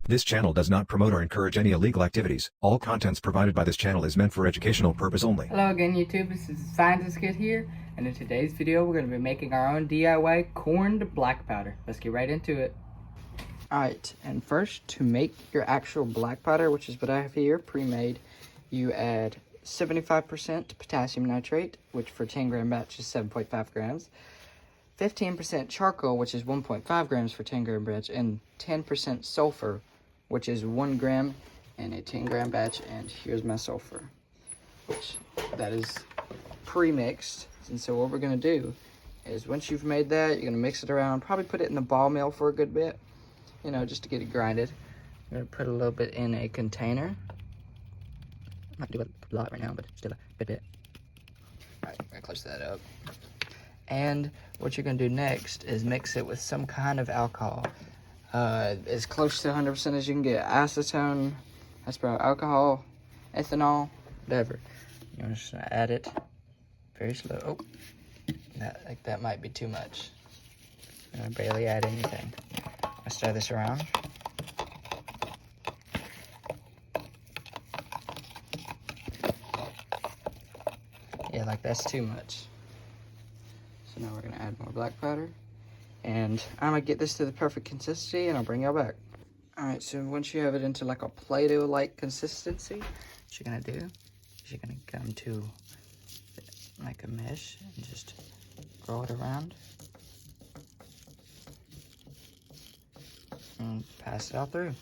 This channel does not promote or encourage any illegal activities. All contents provided by this channel is meant for educational purpose only. Hello again, YouTube. This is Scientist Kid here, and in today's video we're going to be making our own DIY corned black powder. Let's get right into it. Alright, and first, to make your actual black powder, which is what I have here, pre-made, you add 75% potassium nitrate, which for 10 gram batch is 7.5 grams, 15% charcoal, which is 1.5 grams for 10 gram batch, and 10% sulfur, which is 1 gram in a 10 gram batch. And here's my sulfur, which that is pre-mixed. And so what we're going to do is, once you've made that, you're going to mix it around, probably put it in the ball mill for a good bit, you know, just to get it grinded. I'm going to put a little bit in a container. I'm not doing a lot right now, but still a good bit. All right, I'm going to close that up. And what you're going to do next is mix it with some kind of alcohol. As close to 100% as you can get. Acetone, asparagic alcohol, ethanol, whatever. You're just going to add it very slow. Oh, that might be too much. I'm going to barely add anything. I stir this around. Yeah, like that's too much. So now we're going to add more black powder. And I'm going to get this to the perfect consistency, and I'll bring y'all back. Alright, so once you have it into like a Play-Doh-like consistency, what you're going to do is you're going to come to like a mesh and just roll it around. And pass it out through.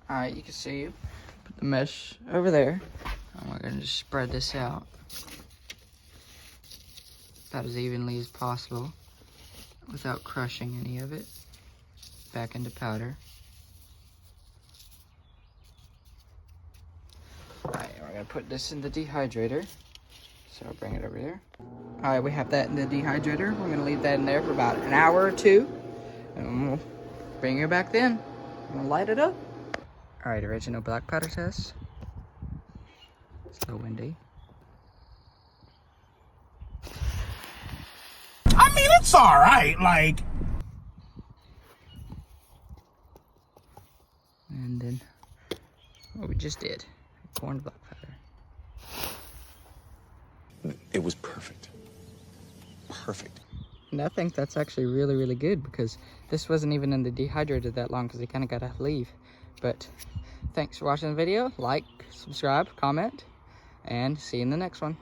Alright, you can see, put the mesh over there, and we're going to just spread this out about as evenly as possible without crushing any of it back into powder. Alright, we're going to put this in the dehydrator, so I'll bring it over here. Alright, we have that in the dehydrator. We're going to leave that in there for about an hour or two, and we'll bring it back then. I'm going to light it up. Alright, original black powder test. It's a little windy. I mean, it's alright, like. And then what we just did, corned black powder. It was perfect. Perfect. And I think that's actually really, really good, because this wasn't even in the dehydrator that long, because it kind of got to leave. But thanks for watching the video. Like, subscribe, comment, and see you in the next one.